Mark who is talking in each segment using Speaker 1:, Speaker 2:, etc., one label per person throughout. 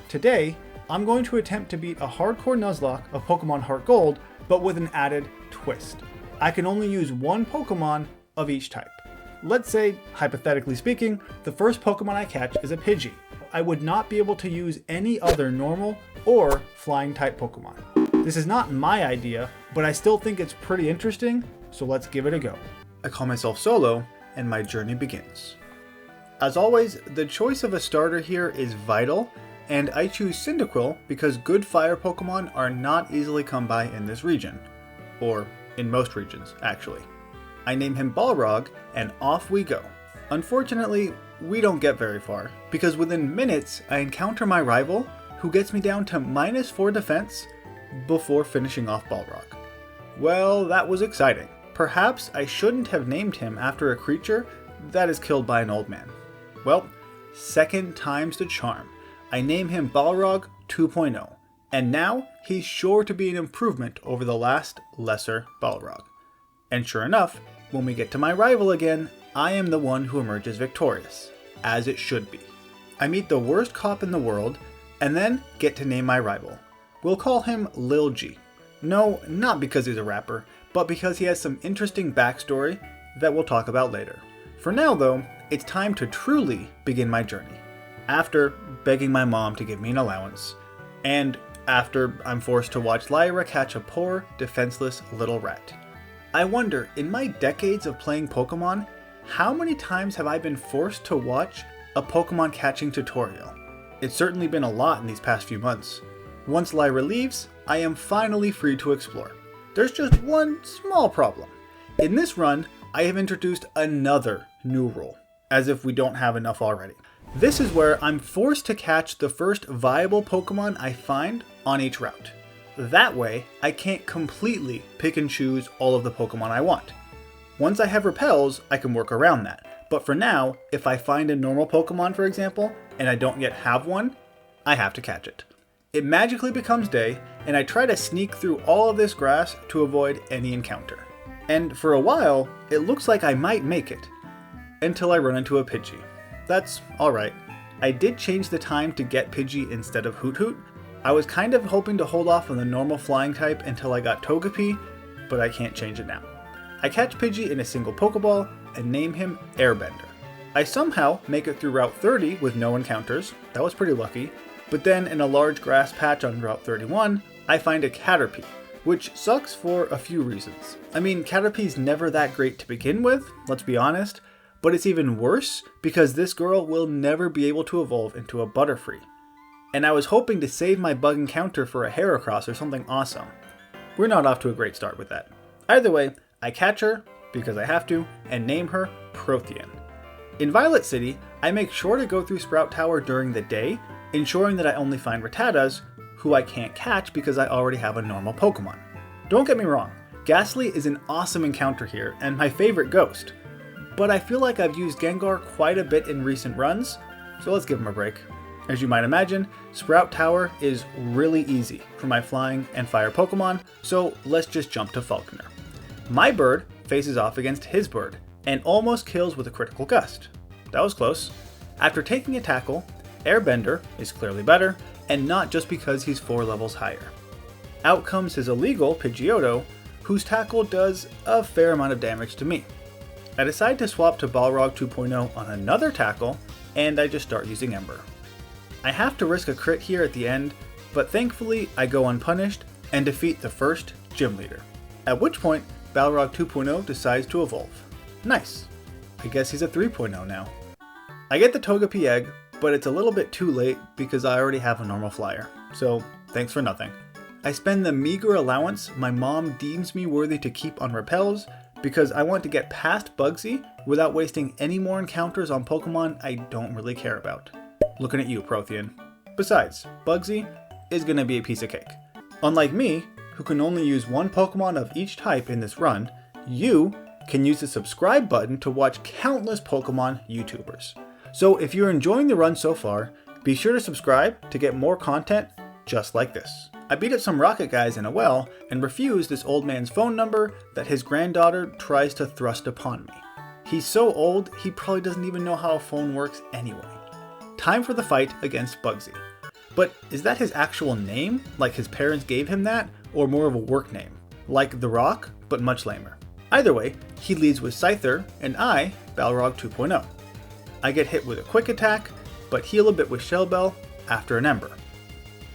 Speaker 1: Today, I'm going to attempt to beat a hardcore Nuzlocke of Pokemon Heart Gold, but with an added twist. I can only use one Pokemon of each type. Let's say, hypothetically speaking, the first Pokemon I catch is a Pidgey. I would not be able to use any other normal or flying type Pokemon. This is not my idea, but I still think it's pretty interesting, so let's give it a go. I call myself Solo, and my journey begins. As always, the choice of a starter here is vital, and I choose Cyndaquil because good fire Pokemon are not easily come by in this region. Or in most regions, actually. I name him Balrog, and off we go. Unfortunately, we don't get very far, because within minutes I encounter my rival, who gets me down to -4 defense before finishing off Balrog. Well, that was exciting. Perhaps I shouldn't have named him after a creature that is killed by an old man. Well, second time's the charm. I name him Balrog 2.0, and now he's sure to be an improvement over the last lesser Balrog. And sure enough, when we get to my rival again, I am the one who emerges victorious, as it should be. I meet the worst cop in the world, and then get to name my rival. We'll call him Lil G. No, not because he's a rapper, but because he has some interesting backstory that we'll talk about later. For now though, it's time to truly begin my journey. After begging my mom to give me an allowance, and after I'm forced to watch Lyra catch a poor, defenseless little rat. I wonder, in my decades of playing Pokemon, how many times have I been forced to watch a Pokemon catching tutorial? It's certainly been a lot in these past few months. Once Lyra leaves, I am finally free to explore. There's just one small problem. In this run, I have introduced another new rule, as if we don't have enough already. This is where I'm forced to catch the first viable Pokemon I find on each route. That way, I can't completely pick and choose all of the Pokemon I want. Once I have repels, I can work around that. But for now, if I find a normal Pokemon, for example, and I don't yet have one, I have to catch it. It magically becomes day, and I try to sneak through all of this grass to avoid any encounter. And for a while, it looks like I might make it, until I run into a Pidgey. That's alright. I did change the time to get Pidgey instead of Hoot Hoot. I was kind of hoping to hold off on the normal flying type until I got Togepi, but I can't change it now. I catch Pidgey in a single Pokeball and name him Airbender. I somehow make it through Route 30 with no encounters. That was pretty lucky. But then in a large grass patch on Route 31, I find a Caterpie, which sucks for a few reasons. I mean, Caterpie's never that great to begin with, let's be honest, but it's even worse because this girl will never be able to evolve into a Butterfree. And I was hoping to save my bug encounter for a Heracross or something awesome. We're not off to a great start with that. Either way, I catch her, because I have to, and name her Prothean. In Violet City, I make sure to go through Sprout Tower during the day, ensuring that I only find Rattatas, who I can't catch because I already have a normal Pokemon. Don't get me wrong, Ghastly is an awesome encounter here, and my favorite ghost. But I feel like I've used Gengar quite a bit in recent runs, so let's give him a break. As you might imagine, Sprout Tower is really easy for my flying and fire Pokemon, so let's just jump to Falconer. My bird faces off against his bird, and almost kills with a critical gust. That was close. After taking a tackle, Airbender is clearly better, and not just because he's 4 levels higher. Out comes his illegal Pidgeotto, whose tackle does a fair amount of damage to me. I decide to swap to Balrog 2.0 on another tackle, and I just start using Ember. I have to risk a crit here at the end, but thankfully I go unpunished and defeat the first gym leader. At which point, Balrog 2.0 decides to evolve. Nice. I guess he's a 3.0 now. I get the Togepi egg, but it's a little bit too late because I already have a normal flyer, so thanks for nothing. I spend the meager allowance my mom deems me worthy to keep on repels because I want to get past Bugsy without wasting any more encounters on Pokemon I don't really care about. Looking at you, Prothean. Besides, Bugsy is gonna be a piece of cake. Unlike me, who can only use one Pokemon of each type in this run, you can use the subscribe button to watch countless Pokemon YouTubers. So if you're enjoying the run so far, be sure to subscribe to get more content just like this. I beat up some rocket guys in a well and refuse this old man's phone number that his granddaughter tries to thrust upon me. He's so old, he probably doesn't even know how a phone works anyway. Time for the fight against Bugsy. But is that his actual name, like his parents gave him that, or more of a work name? Like The Rock, but much lamer. Either way, he leads with Scyther, and I, Balrog 2.0. I get hit with a quick attack, but heal a bit with Shell Bell after an Ember.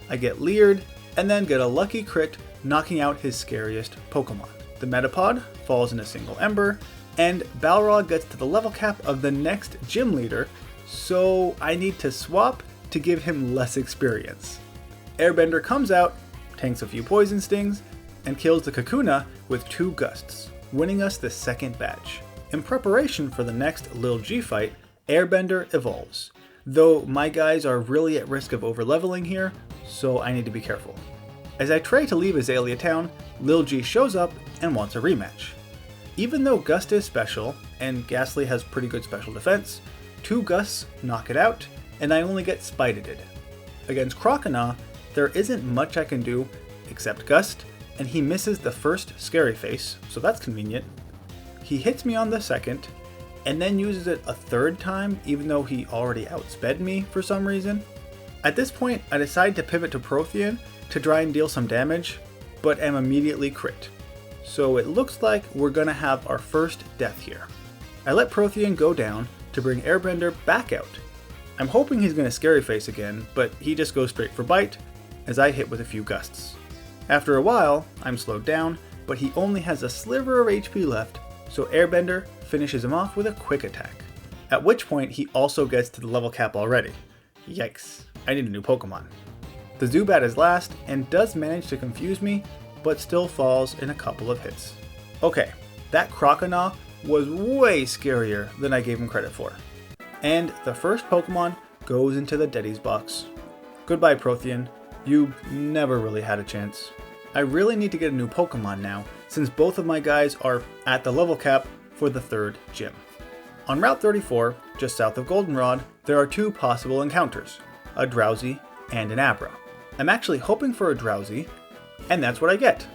Speaker 1: I get leered, and then get a lucky crit, knocking out his scariest Pokemon. The Metapod falls in a single Ember, and Balrog gets to the level cap of the next gym leader, so I need to swap to give him less experience. Airbender comes out, tanks a few poison stings, and kills the Kakuna with 2 gusts, winning us the second badge. In preparation for the next Lil G fight, Airbender evolves, though my guys are really at risk of overleveling here, so I need to be careful. As I try to leave Azalea Town, Lil G shows up and wants a rematch. Even though Gust is special, and Ghastly has pretty good special defense, 2 Gusts knock it out, and I only get Spiteted. Against Croconaw, there isn't much I can do except Gust, and he misses the first Scary Face, so that's convenient. He hits me on the second, and then uses it a third time even though he already outsped me for some reason. At this point, I decide to pivot to Prothean to try and deal some damage, but am immediately crit. So it looks like we're gonna have our first death here. I let Prothean go down to bring Airbender back out. I'm hoping he's gonna Scary Face again, but he just goes straight for Bite, as I hit with a few gusts. After a while, I'm slowed down, but he only has a sliver of HP left, so Airbender finishes him off with a quick attack. At which point he also gets to the level cap already. Yikes, I need a new Pokemon. The Zubat is last and does manage to confuse me, but still falls in a couple of hits. Okay, that Croconaw was way scarier than I gave him credit for. And the first Pokemon goes into the Deadies box. Goodbye Prothean, you never really had a chance. I really need to get a new Pokemon now, since both of my guys are at the level cap for the 3rd gym. On Route 34, just south of Goldenrod, there are 2 possible encounters, a Drowsy and an Abra. I'm actually hoping for a Drowsy, and that's what I get.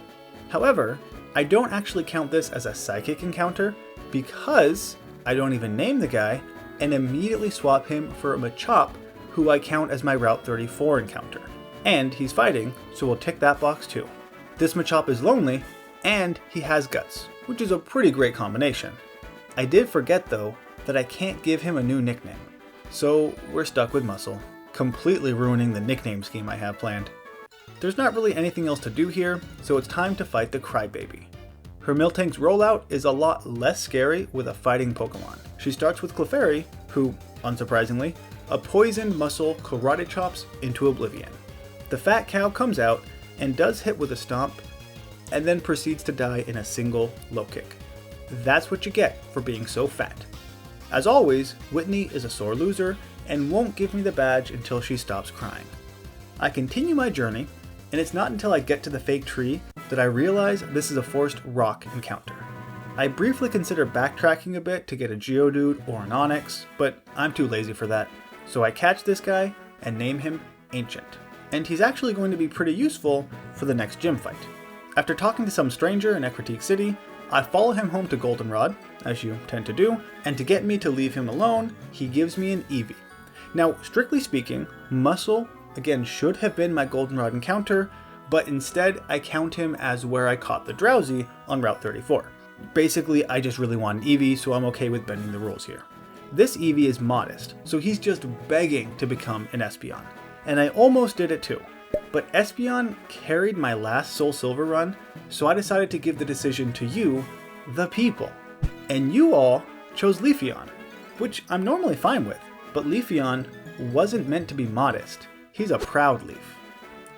Speaker 1: However, I don't actually count this as a Psychic encounter because I don't even name the guy and immediately swap him for a Machop, who I count as my Route 34 encounter. And he's fighting, so we'll tick that box too. This Machop is lonely, and he has Guts, which is a pretty great combination. I did forget though that I can't give him a new nickname, so we're stuck with Muscle, completely ruining the nickname scheme I have planned. There's not really anything else to do here, so it's time to fight the Crybaby. Her Miltank's rollout is a lot less scary with a fighting Pokemon. She starts with Clefairy, who, unsurprisingly, a poisoned muscle karate chops into oblivion. The fat cow comes out and does hit with a stomp, and then proceeds to die in a single low kick. That's what you get for being so fat. As always, Whitney is a sore loser and won't give me the badge until she stops crying. I continue my journey, and it's not until I get to the fake tree that I realize this is a forced rock encounter. I briefly consider backtracking a bit to get a Geodude or an Onix, but I'm too lazy for that, so I catch this guy and name him Ancient. And he's actually going to be pretty useful for the next gym fight. After talking to some stranger in Ecruteak City, I follow him home to Goldenrod, as you tend to do, and to get me to leave him alone, he gives me an Eevee. Now, strictly speaking, Muscle, again, should have been my Goldenrod encounter, but instead I count him as where I caught the Drowsy on Route 34. Basically, I just really want an Eevee, so I'm okay with bending the rules here. This Eevee is modest, so he's just begging to become an Espeon. And I almost did it too. But Espeon carried my last Soul Silver run, so I decided to give the decision to you, the people. And you all chose Leafeon, which I'm normally fine with, but Leafeon wasn't meant to be modest. He's a proud leaf.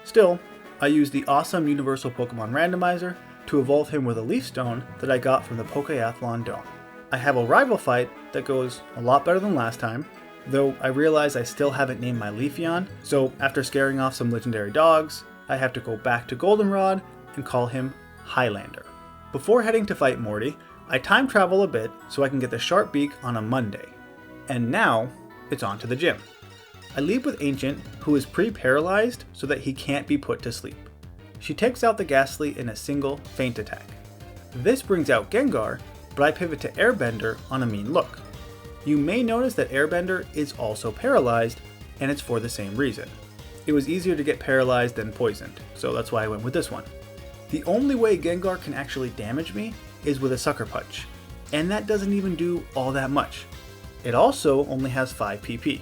Speaker 1: Still, I used the awesome Universal Pokemon Randomizer to evolve him with a Leaf Stone that I got from the Pokeathlon Dome. I have a rival fight that goes a lot better than last time, though I realize I still haven't named my Leafeon, so after scaring off some legendary dogs, I have to go back to Goldenrod and call him Highlander. Before heading to fight Morty, I time travel a bit so I can get the Sharp Beak on a Monday. And now, it's on to the gym. I leave with Ancient, who is pre-paralyzed so that he can't be put to sleep. She takes out the Ghastly in a single feint attack. This brings out Gengar, but I pivot to Airbender on a mean look. You may notice that Airbender is also paralyzed, and it's for the same reason. it was easier to get paralyzed than poisoned, so that's why I went with this one. The only way Gengar can actually damage me is with a Sucker Punch, and that doesn't even do all that much. It also only has 5 PP,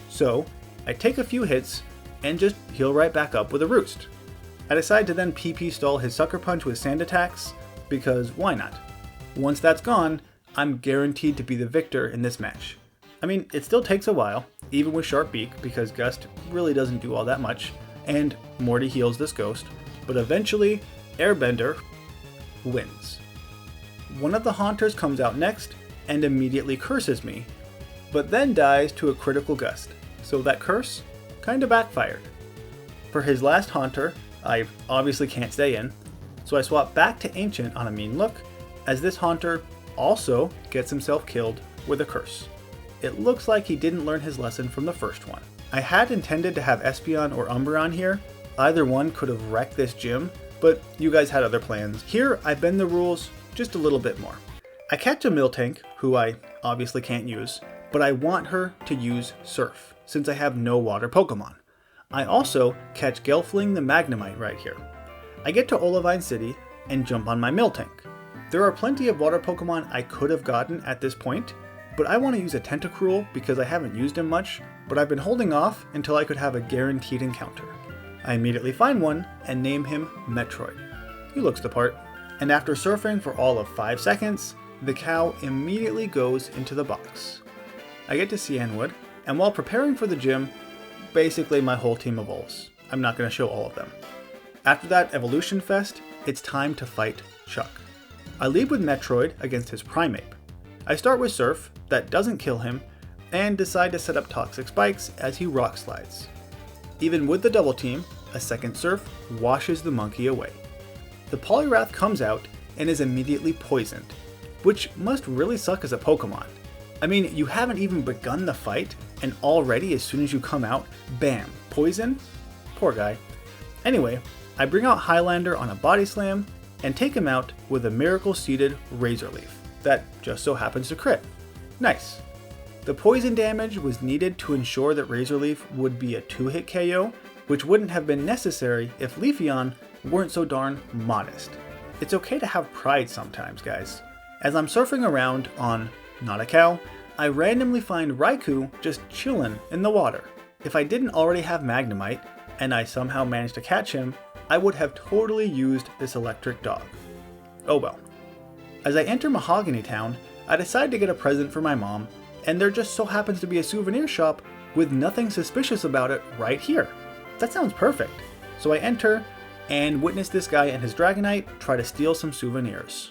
Speaker 1: so I take a few hits and just heal right back up with a Roost. I decide to then PP stall his Sucker Punch with Sand attacks, because why not? Once that's gone, I'm guaranteed to be the victor in this match. I mean, it still takes a while, even with Sharp Beak, because Gust really doesn't do all that much, and Morty heals this ghost, but eventually, Airbender wins. One of the Haunters comes out next, and immediately curses me, but then dies to a critical Gust, so that curse kinda backfired. For his last Haunter, I obviously can't stay in, so I swap back to Ancient on a mean look, as this Haunter also gets himself killed with a curse. It looks like he didn't learn his lesson from the first one. I had intended to have Espeon or Umbreon here, either one could have wrecked this gym, but you guys had other plans. Here I bend the rules just a little bit more. I catch a Miltank, who I obviously can't use, but I want her to use Surf, since I have no water Pokemon. I also catch Gelfling the Magnemite right here. I get to Olivine City and jump on my Miltank. There are plenty of water Pokemon I could have gotten at this point, but I want to use a Tentacruel because I haven't used him much, but I've been holding off until I could have a guaranteed encounter. I immediately find one and name him Metroid. He looks the part, and after surfing for all of 5 seconds, the cow immediately goes into the box. I get to Cianwood, and while preparing for the gym, basically my whole team evolves. I'm not going to show all of them. After that Evolution Fest, it's time to fight Chuck. I lead with Metroid against his Primeape. I start with Surf, that doesn't kill him, and decide to set up Toxic Spikes as he Rock Slides. Even with the double team, a second Surf washes the monkey away. The Poliwrath comes out and is immediately poisoned, which must really suck as a Pokemon. I mean, you haven't even begun the fight, and already as soon as you come out, bam, poison? Poor guy. Anyway, I bring out Highlander on a Body Slam, and take him out with a Miracle-seeded Razor Leaf, that just so happens to crit. Nice. The poison damage was needed to ensure that Razor Leaf would be a 2-hit KO, which wouldn't have been necessary if Leafeon weren't so darn modest. It's okay to have pride sometimes, guys. As I'm surfing around on Not a Cow, I randomly find Raikou just chillin' in the water. If I didn't already have Magnemite, and I somehow managed to catch him, I would have totally used this electric dog. Oh well. As I enter Mahogany Town, I decide to get a present for my mom, and there just so happens to be a souvenir shop with nothing suspicious about it right here. That sounds perfect. So I enter and witness this guy and his Dragonite try to steal some souvenirs.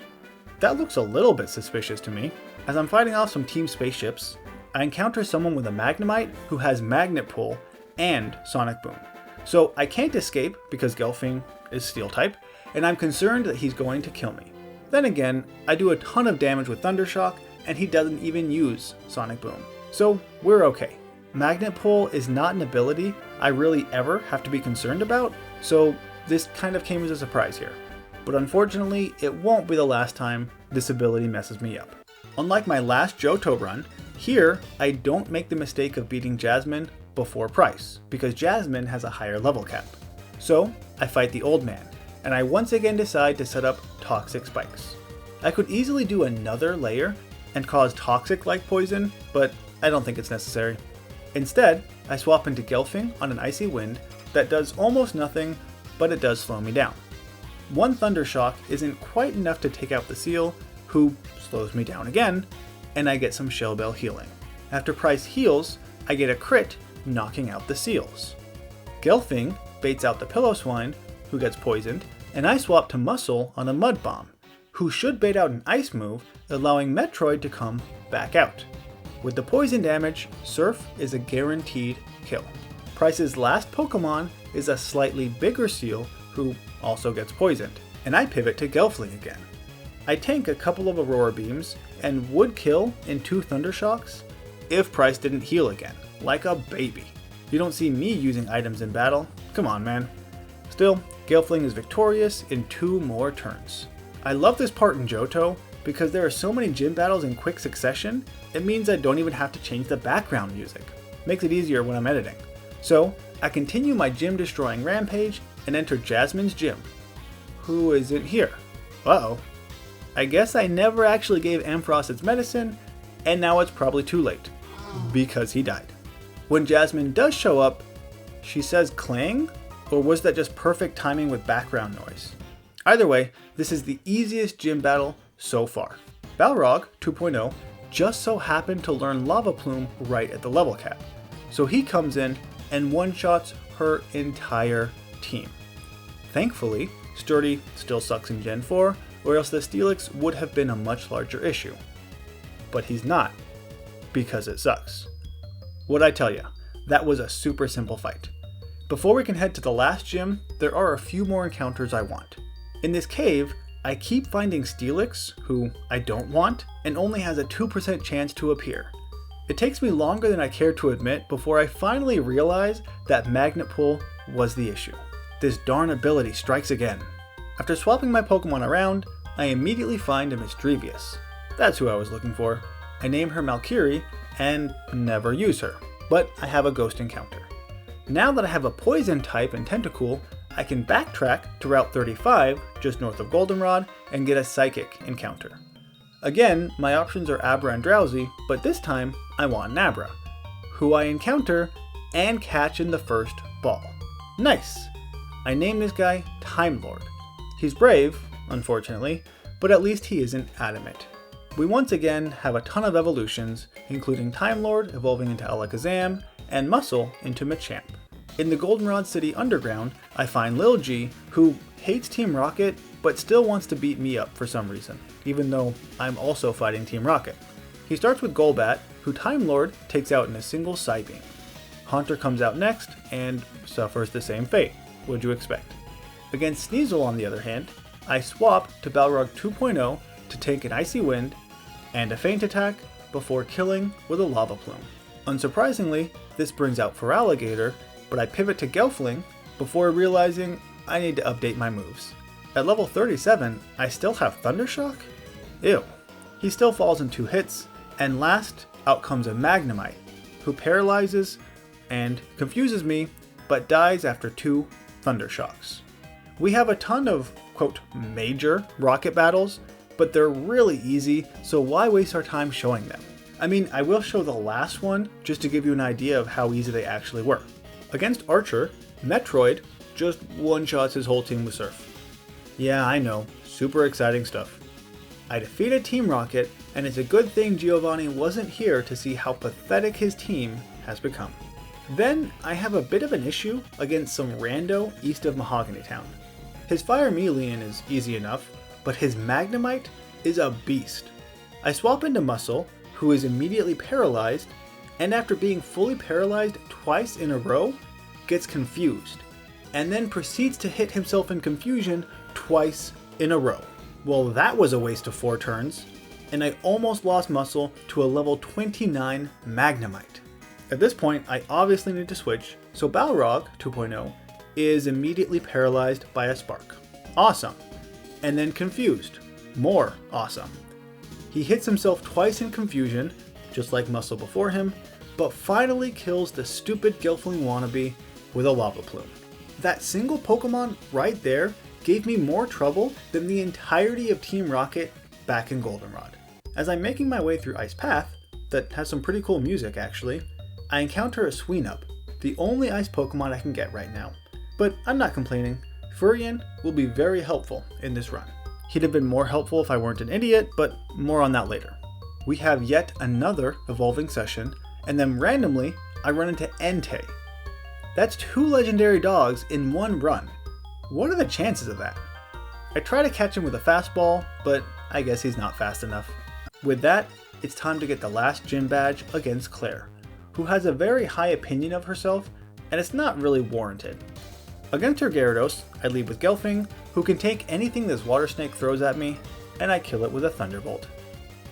Speaker 1: That looks a little bit suspicious to me. As I'm fighting off some team spaceships, I encounter someone with a Magnemite who has Magnet Pull and Sonic Boom. So I can't escape because Gelfling is Steel type, and I'm concerned that he's going to kill me. Then again, I do a ton of damage with Thundershock, and he doesn't even use Sonic Boom. So we're okay. Magnet Pull is not an ability I really ever have to be concerned about, so this kind of came as a surprise here. But unfortunately, it won't be the last time this ability messes me up. Unlike my last Johto run, here I don't make the mistake of beating Jasmine before Pryce, because Jasmine has a higher level cap. So I fight the old man, and I once again decide to set up Toxic Spikes. I could easily do another layer and cause Toxic-like poison, but I don't think it's necessary. Instead, I swap into Gelfling on an Icy Wind that does almost nothing, but it does slow me down. One Thundershock isn't quite enough to take out the Seal, who slows me down again, and I get some Shell Bell healing. After Pryce heals, I get a crit, knocking out the Seals. Gelfling baits out the Pillow-Swine, who gets poisoned, and I swap to Muscle on a Mud Bomb, who should bait out an Ice move, allowing Metroid to come back out. With the poison damage, Surf is a guaranteed kill. Pryce's last Pokemon is a slightly bigger Seal, who also gets poisoned, and I pivot to Gelfling again. I tank a couple of Aurora Beams, and would kill in 2 Thundershocks if Pryce didn't heal again, like a baby. You don't see me using items in battle, come on man. Still, Gelfling is victorious in 2 more turns. I love this part in Johto, because there are so many gym battles in quick succession, it means I don't even have to change the background music. Makes it easier when I'm editing. So, I continue my gym destroying rampage and enter Jasmine's gym, who isn't here. Uh-oh. I guess I never actually gave Ampharos its medicine, and now it's probably too late, because he died. When Jasmine does show up, she says clang, or was that just perfect timing with background noise? Either way, this is the easiest gym battle so far. Balrog 2.0 just so happened to learn Lava Plume right at the level cap, so he comes in and one-shots her entire team. Thankfully, Sturdy still sucks in Gen 4, or else the Steelix would have been a much larger issue. But he's not, because it sucks. What'd I tell ya? That was a super simple fight. Before we can head to the last gym, there are a few more encounters I want. In this cave, I keep finding Steelix, who I don't want, and only has a 2% chance to appear. It takes me longer than I care to admit before I finally realize that Magnet Pull was the issue. This darn ability strikes again. After swapping my Pokemon around, I immediately find a Misdrevious. That's who I was looking for. I name her Malkiri and never use her, but I have a ghost encounter. Now that I have a poison type and Tentacool, I can backtrack to Route 35, just north of Goldenrod, and get a psychic encounter. Again, my options are Abra and Drowsy, but this time I want an Abra, who I encounter and catch in the first ball. Nice! I name this guy Time Lord. He's brave, unfortunately, but at least he isn't adamant. We once again have a ton of evolutions, including Time Lord evolving into Alakazam, and Muscle into Machamp. In the Goldenrod City Underground, I find Lil G, who hates Team Rocket, but still wants to beat me up for some reason, even though I'm also fighting Team Rocket. He starts with Golbat, who Time Lord takes out in a single Psybeam. Haunter comes out next, and suffers the same fate. What'd you expect? Against Sneasel, on the other hand, I swap to Balrog 2.0 to take an Icy Wind and a Feint Attack before killing with a Lava Plume. Unsurprisingly, this brings out Feraligatr, but I pivot to Gelfling before realizing I need to update my moves. At level 37, I still have Thundershock? Ew. He still falls in 2 hits, and last, out comes a Magnemite, who paralyzes and confuses me, but dies after 2 Thundershocks. We have a ton of, quote, major rocket battles, but they're really easy, so why waste our time showing them? I mean, I will show the last one just to give you an idea of how easy they actually were. Against Archer, Metroid just one-shots his whole team with Surf. Yeah, I know, super exciting stuff. I defeated Team Rocket, and it's a good thing Giovanni wasn't here to see how pathetic his team has become. Then, I have a bit of an issue against some rando east of Mahogany Town. His Fire Melian is easy enough, but his Magnemite is a beast. I swap into Muscle, who is immediately paralyzed, and after being fully paralyzed twice in a row, gets confused, and then proceeds to hit himself in confusion twice in a row. Well, that was a waste of 4 turns, and I almost lost Muscle to a level 29 Magnemite. At this point, I obviously need to switch, so Balrog 2.0 is immediately paralyzed by a Spark. Awesome. And then confused. More awesome. He hits himself twice in confusion, just like Muscle before him, but finally kills the stupid Gelfling wannabe with a Lava Plume. That single Pokemon right there gave me more trouble than the entirety of Team Rocket back in Goldenrod. As I'm making my way through Ice Path, that has some pretty cool music actually, I encounter a Sweenup, the only ice Pokemon I can get right now. But I'm not complaining. Furrion will be very helpful in this run. He'd have been more helpful if I weren't an idiot, but more on that later. We have yet another evolving session, and then randomly, I run into Entei. That's 2 legendary dogs in one run. What are the chances of that? I try to catch him with a fastball, but I guess he's not fast enough. With that, it's time to get the last gym badge against Claire, who has a very high opinion of herself, and it's not really warranted. Against her Gyarados, I lead with Gelfling, who can take anything this water snake throws at me, and I kill it with a Thunderbolt.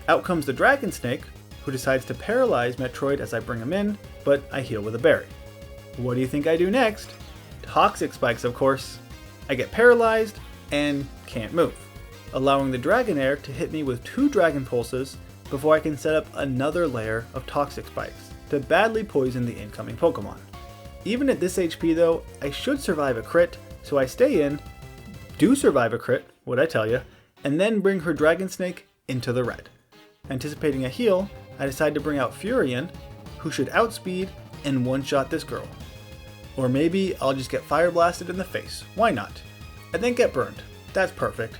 Speaker 1: Out comes the Dragon Snake, who decides to paralyze Metroid as I bring him in, but I heal with a berry. What do you think I do next? Toxic Spikes, of course. I get paralyzed and can't move, allowing the Dragonair to hit me with 2 Dragon Pulses before I can set up another layer of Toxic Spikes to badly poison the incoming Pokemon. Even at this HP though, I should survive a crit, so I stay in, do survive a crit, what'd I tell ya, and then bring her Dragon Snake into the red. Anticipating a heal, I decide to bring out Furion, who should outspeed and one-shot this girl. Or maybe I'll just get fire blasted in the face, why not? And then get burned, that's perfect.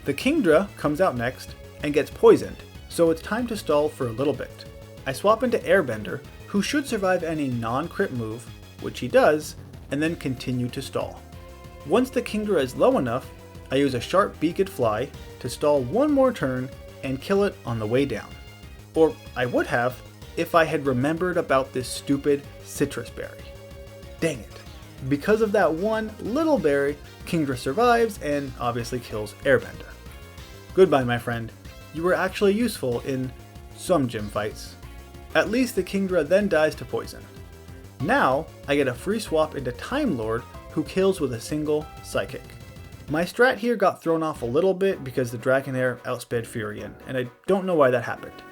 Speaker 1: The Kingdra comes out next and gets poisoned, so it's time to stall for a little bit. I swap into Airbender, who should survive any non-crit move, which he does, and then continue to stall. Once the Kingdra is low enough, I use a sharp beaked fly to stall one more turn and kill it on the way down. Or I would have if I had remembered about this stupid citrus berry. Dang it. Because of that one little berry, Kingdra survives and obviously kills Airbender. Goodbye, my friend. You were actually useful in some gym fights. At least the Kingdra then dies to poison. Now I get a free swap into Time Lord, who kills with a single Psychic. My strat here got thrown off a little bit because the Dragonair outsped Furion, and I don't know why that happened.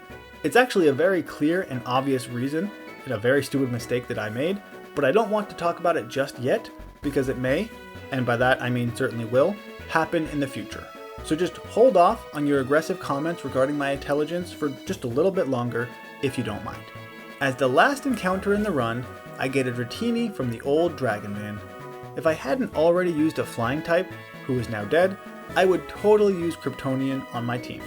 Speaker 1: It's actually a very clear and obvious reason, and a very stupid mistake that I made, but I don't want to talk about it just yet, because it may, and by that I mean certainly will, happen in the future. So just hold off on your aggressive comments regarding my intelligence for just a little bit longer, if you don't mind. As the last encounter in the run, I get a Dratini from the old Dragon Man. If I hadn't already used a flying type, who is now dead, I would totally use Kryptonian on my team.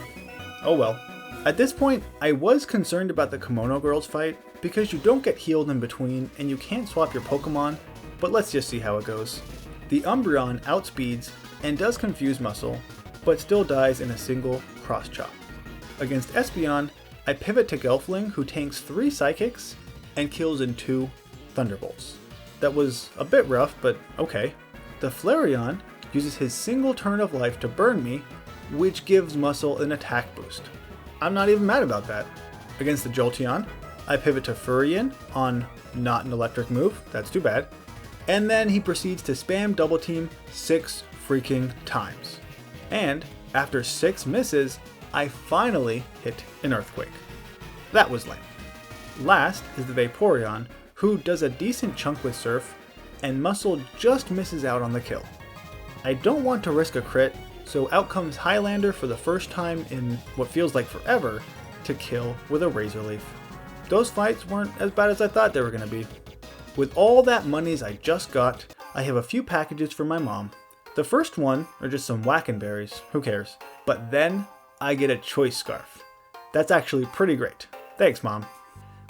Speaker 1: Oh well. At this point, I was concerned about the Kimono girls fight, because you don't get healed in between and you can't swap your Pokemon, but let's just see how it goes. The Umbreon outspeeds and does confuse Muscle, but still dies in a single cross chop. Against Espeon, I pivot to Gelfling, who tanks 3 Psychics and kills in 2 Thunderbolts. That was a bit rough, but okay. The Flareon uses his single turn of life to burn me, which gives Muscle an attack boost. I'm not even mad about that. Against the Jolteon, I pivot to Furion on not an electric move, that's too bad, and then he proceeds to spam double team 6 freaking times. And after 6 misses, I finally hit an Earthquake. That was lame. Last is the Vaporeon, who does a decent chunk with Surf, and Muscle just misses out on the kill. I don't want to risk a crit, so out comes Highlander for the first time in what feels like forever to kill with a Razor Leaf. Those fights weren't as bad as I thought they were going to be. With all that monies I just got, I have a few packages for my mom. The first one are just some Wackenberries, who cares? But then I get a Choice Scarf. That's actually pretty great. Thanks, Mom.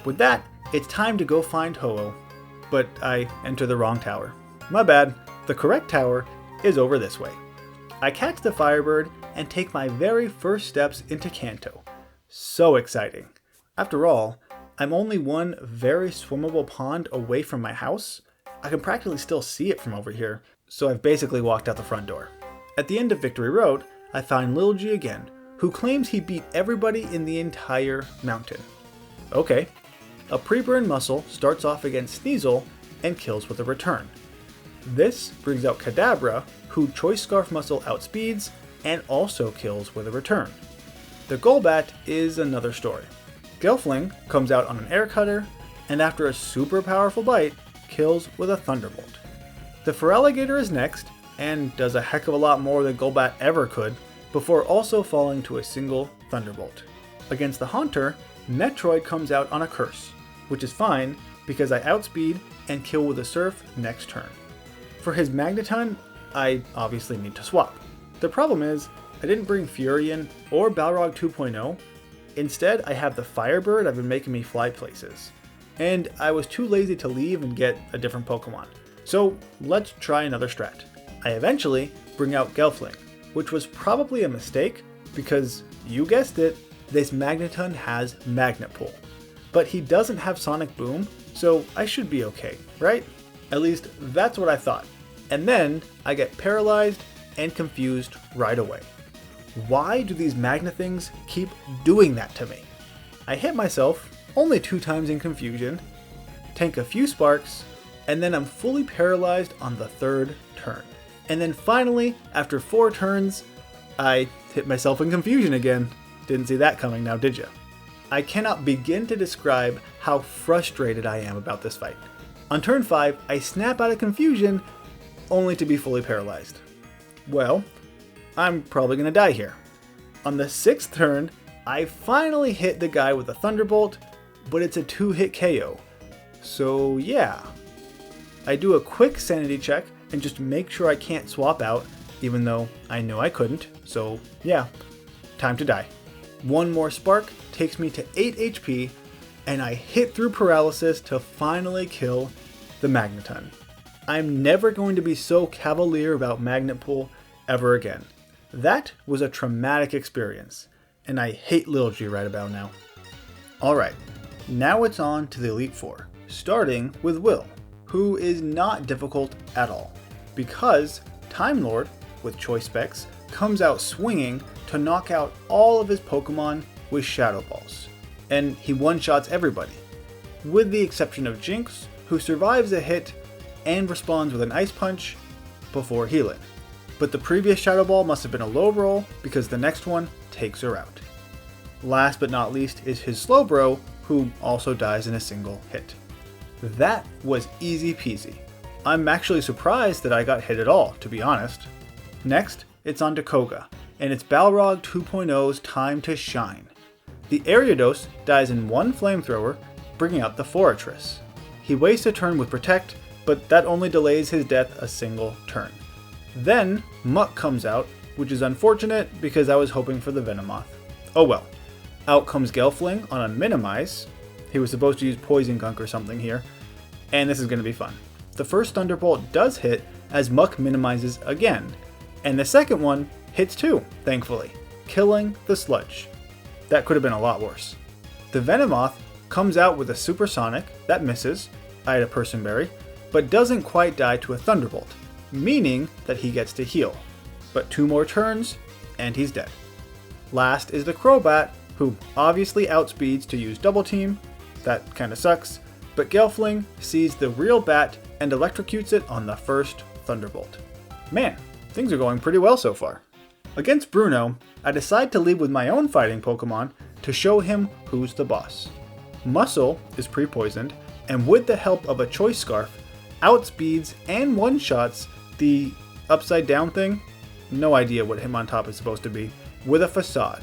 Speaker 1: With that, it's time to go find Ho-Oh. But I enter the wrong tower. My bad. The correct tower is over this way. I catch the Firebird and take my very first steps into Kanto. So exciting. After all, I'm only one very swimmable pond away from my house. I can practically still see it from over here, so I've basically walked out the front door. At the end of Victory Road, I find Lil G again, who claims he beat everybody in the entire mountain. Okay. A pre-burn Muscle starts off against Sneasel and kills with a return. This brings out Kadabra, who Choice Scarf Muscle outspeeds and also kills with a return. The Golbat is another story. Gelfling comes out on an Air Cutter, and after a super powerful bite, kills with a Thunderbolt. The Feraligatr is next, and does a heck of a lot more than Golbat ever could, before also falling to a single Thunderbolt. Against the Haunter, Metroid comes out on a Curse, which is fine because I outspeed and kill with a Surf next turn. For his Magneton, I obviously need to swap. The problem is, I didn't bring Furion or Balrog 2.0. Instead, I have the Firebird I've been making me fly places. And I was too lazy to leave and get a different Pokemon. So let's try another strat. I eventually bring out Gelfling, which was probably a mistake because, you guessed it, this Magneton has Magnet Pull. But he doesn't have Sonic Boom, so I should be okay, right? At least that's what I thought. And then I get paralyzed and confused right away. Why do these Magnet things keep doing that to me? I hit myself only 2 times in confusion, tank a few sparks, and then I'm fully paralyzed on the 3rd turn. And then finally, after 4 turns, I hit myself in confusion again. Didn't see that coming now, did ya? I cannot begin to describe how frustrated I am about this fight. On turn 5, I snap out of confusion, only to be fully paralyzed. Well, I'm probably going to die here. On the 6th turn, I finally hit the guy with a Thunderbolt, but it's a 2-hit KO. So yeah. I do a quick sanity check and just make sure I can't swap out, even though I know I couldn't, so yeah, time to die. One more spark takes me to 8 HP, and I hit through paralysis to finally kill the Magneton. I'm never going to be so cavalier about Magnet Pull ever again. That was a traumatic experience, and I hate Lil G right about now. Alright, now it's on to the Elite Four, starting with Will, who is not difficult at all, because Time Lord, with Choice Specs, comes out swinging to knock out all of his Pokemon with Shadow Balls, and he one-shots everybody, with the exception of Jinx, who survives a hit and responds with an Ice Punch before healing. But the previous Shadow Ball must have been a low roll because the next one takes her out. Last but not least is his Slowbro, who also dies in a single hit. That was easy peasy. I'm actually surprised that I got hit at all, to be honest. Next, it's on to Koga, and it's Balrog 2.0's time to shine. The Ariados dies in one Flamethrower, bringing out the Forretress. He wastes a turn with Protect, but that only delays his death a single turn. Then, Muck comes out, which is unfortunate because I was hoping for the Venomoth. Oh well. Out comes Gelfling on a Minimize. He was supposed to use Poison Gunk or something here, and this is going to be fun. The first Thunderbolt does hit as Muck minimizes again, and the second one hits too, thankfully, killing the Sludge. That could have been a lot worse. The Venomoth comes out with a Supersonic that misses, I had a Person Berry, but doesn't quite die to a Thunderbolt, meaning that he gets to heal. But 2 more turns, and he's dead. Last is the Crobat, who obviously outspeeds to use Double Team. That kinda sucks, but Gelfling sees the real bat and electrocutes it on the first Thunderbolt. Man, things are going pretty well so far. Against Bruno, I decide to lead with my own fighting Pokemon to show him who's the boss. Muscle is pre-poisoned, and with the help of a Choice Scarf, outspeeds and one-shots the upside down thing, no idea what Hitmontop is supposed to be, with a Facade.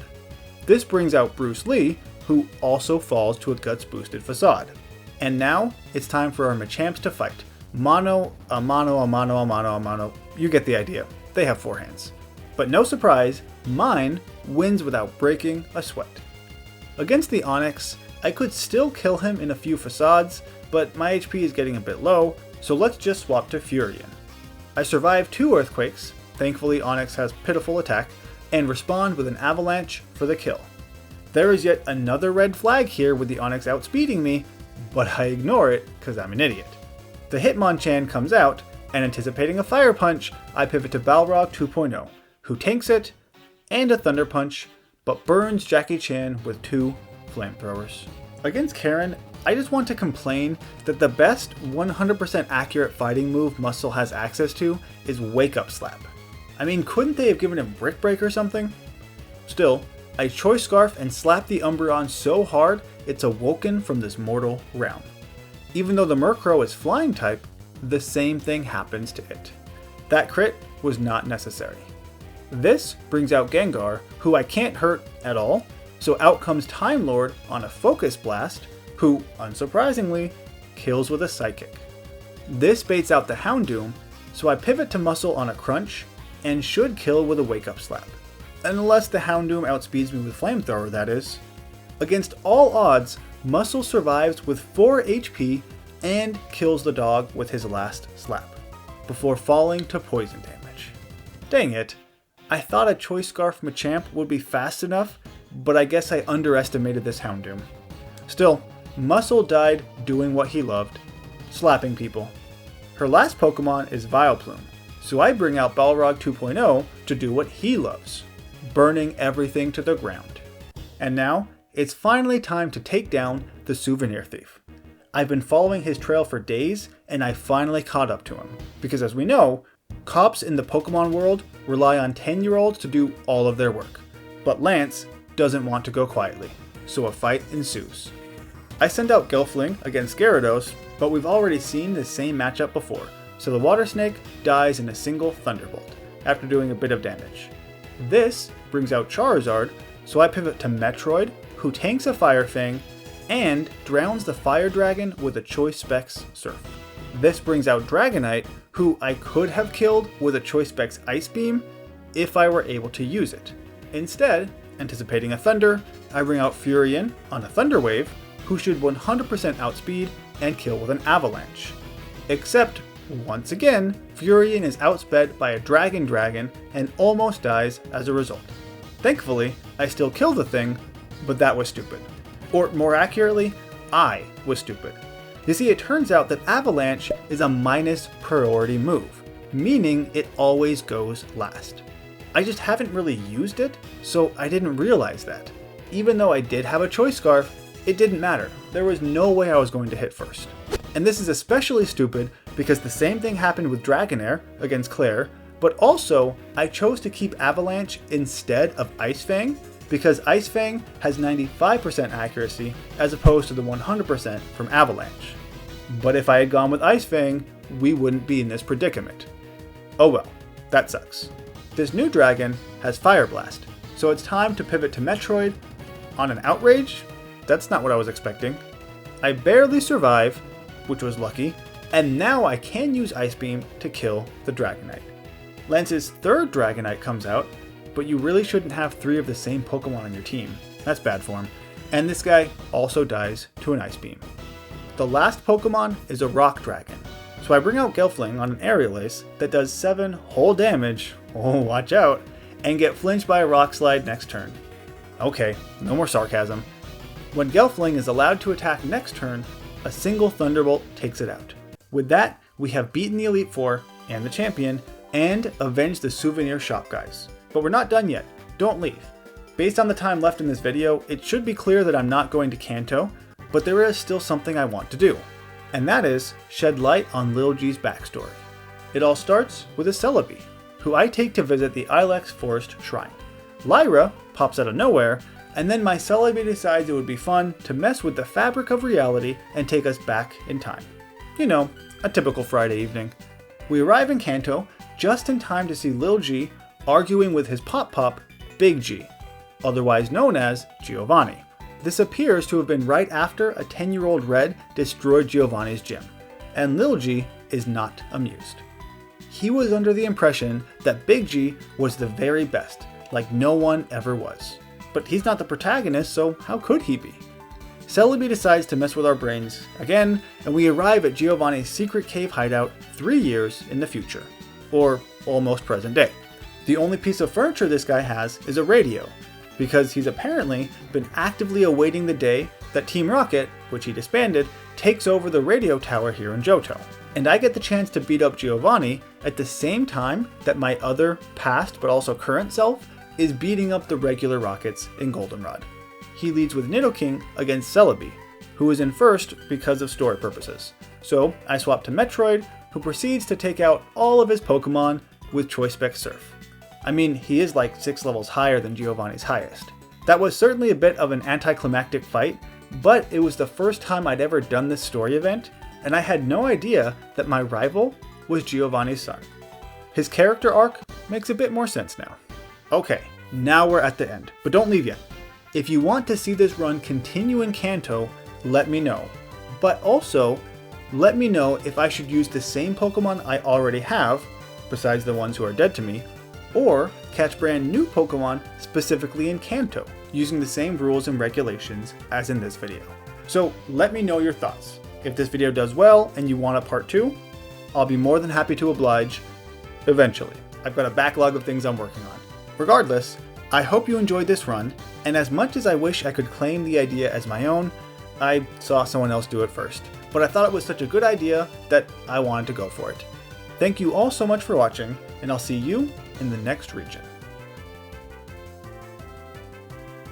Speaker 1: This brings out Bruce Lee, who also falls to a Guts boosted Facade. And now, it's time for our Machamps to fight. Mono, a mono, a mono, a mono, a mono. You get the idea. They have 4 hands. But no surprise, mine wins without breaking a sweat. Against the Onix, I could still kill him in a few Facades, but my HP is getting a bit low, so let's just swap to Furion. I survive 2 Earthquakes, thankfully Onix has pitiful attack, and respond with an Avalanche for the kill. There is yet another red flag here with the Onix outspeeding me, but I ignore it because I'm an idiot. The Hitmonchan comes out, and anticipating a Fire Punch, I pivot to Balrog 2.0, who tanks it, and a Thunder Punch, but burns Jackie Chan with 2 Flamethrowers. Against Karen, I just want to complain that the best 100% accurate fighting move Muscle has access to is Wake Up Slap. I mean, couldn't they have given him Brick Break or something? Still, I Choice Scarf and slap the Umbreon so hard it's awoken from this mortal realm. Even though the Murkrow is Flying type, the same thing happens to it. That crit was not necessary. This brings out Gengar, who I can't hurt at all, so out comes Time Lord on a Focus Blast, who, unsurprisingly, kills with a Psychic. This baits out the Houndoom, so I pivot to Muscle on a Crunch, and should kill with a Wake Up Slap. Unless the Houndoom outspeeds me with Flamethrower, that is. Against all odds, Muscle survives with 4 HP and kills the dog with his last slap, before falling to poison damage. Dang it, I thought a Choice Scarf Machamp would be fast enough, but I guess I underestimated this Houndoom. Still, Muscle died doing what he loved, slapping people. Her last Pokemon is Vileplume, so I bring out Balrog 2.0 to do what he loves, burning everything to the ground. And now, it's finally time to take down the Souvenir Thief. I've been following his trail for days, and I finally caught up to him, because as we know, cops in the Pokemon world rely on 10-year-olds to do all of their work. But Lance doesn't want to go quietly, so a fight ensues. I send out Gelfling against Gyarados, but we've already seen the same matchup before, so the Water Snake dies in a single Thunderbolt, after doing a bit of damage. This brings out Charizard, so I pivot to Metroid, who tanks a Fire Fang, and drowns the Fire Dragon with a Choice Specs Surf. This brings out Dragonite, who I could have killed with a Choice Specs Ice Beam if I were able to use it. Instead, anticipating a Thunder, I bring out Furion on a Thunder Wave, who should 100% outspeed and kill with an Avalanche. Except, once again, Furion is outsped by a Dragon and almost dies as a result. Thankfully, I still kill the thing, but that was stupid. Or more accurately, I was stupid. You see, it turns out that Avalanche is a minus priority move, meaning it always goes last. I just haven't really used it, so I didn't realize that. Even though I did have a Choice Scarf, it didn't matter. There was no way I was going to hit first. And this is especially stupid because the same thing happened with Dragonair against Claire, but also I chose to keep Avalanche instead of Ice Fang because Ice Fang has 95% accuracy as opposed to the 100% from Avalanche. But if I had gone with Ice Fang, we wouldn't be in this predicament. Oh well, that sucks. This new dragon has Fire Blast, so it's time to pivot to Metroid on an Outrage? That's not what I was expecting. I barely survive, which was lucky, and now I can use Ice Beam to kill the Dragonite. Lance's third Dragonite comes out, but you really shouldn't have 3 of the same Pokemon on your team. That's bad form. And this guy also dies to an Ice Beam. The last Pokemon is a Rock Dragon, so I bring out Gelfling on an Aerial Ace that does 7 whole damage, oh watch out, and get flinched by a Rock Slide next turn. Okay, no more sarcasm. When Gelfling is allowed to attack next turn, a single Thunderbolt takes it out. With that, we have beaten the Elite Four and the champion, and avenged the souvenir shop guys. But we're not done yet, don't leave. Based on the time left in this video, it should be clear that I'm not going to Kanto, but there is still something I want to do. And that is shed light on Lil G's backstory. It all starts with a Celebi, who I take to visit the Ilex Forest Shrine. Lyra pops out of nowhere, and then my Celebi decides it would be fun to mess with the fabric of reality and take us back in time. You know, a typical Friday evening. We arrive in Kanto just in time to see Lil G arguing with his Pop, Big G, otherwise known as Giovanni. This appears to have been right after a 10-year-old Red destroyed Giovanni's gym, and Lil G is not amused. He was under the impression that Big G was the very best, like no one ever was. But he's not the protagonist, so how could he be? Celebi decides to mess with our brains again, and we arrive at Giovanni's secret cave hideout 3 years in the future, or almost present day. The only piece of furniture this guy has is a radio, because he's apparently been actively awaiting the day that Team Rocket, which he disbanded, takes over the radio tower here in Johto. And I get the chance to beat up Giovanni at the same time that my other past but also current self is beating up the regular Rockets in Goldenrod. He leads with Nidoking against Celebi, who is in first because of story purposes. So I swap to Metroid, who proceeds to take out all of his Pokemon with Choice Spec Surf. I mean, he is like 6 levels higher than Giovanni's highest. That was certainly a bit of an anticlimactic fight, but it was the first time I'd ever done this story event, and I had no idea that my rival was Giovanni's son. His character arc makes a bit more sense now. Okay, now we're at the end, but don't leave yet. If you want to see this run continue in Kanto, let me know. But also, let me know if I should use the same Pokemon I already have, besides the ones who are dead to me, or catch brand new Pokemon specifically in Kanto, using the same rules and regulations as in this video. So let me know your thoughts. If this video does well and you want a part 2, I'll be more than happy to oblige eventually. I've got a backlog of things I'm working on. Regardless, I hope you enjoyed this run, and as much as I wish I could claim the idea as my own, I saw someone else do it first. But I thought it was such a good idea that I wanted to go for it. Thank you all so much for watching, and I'll see you in the next region.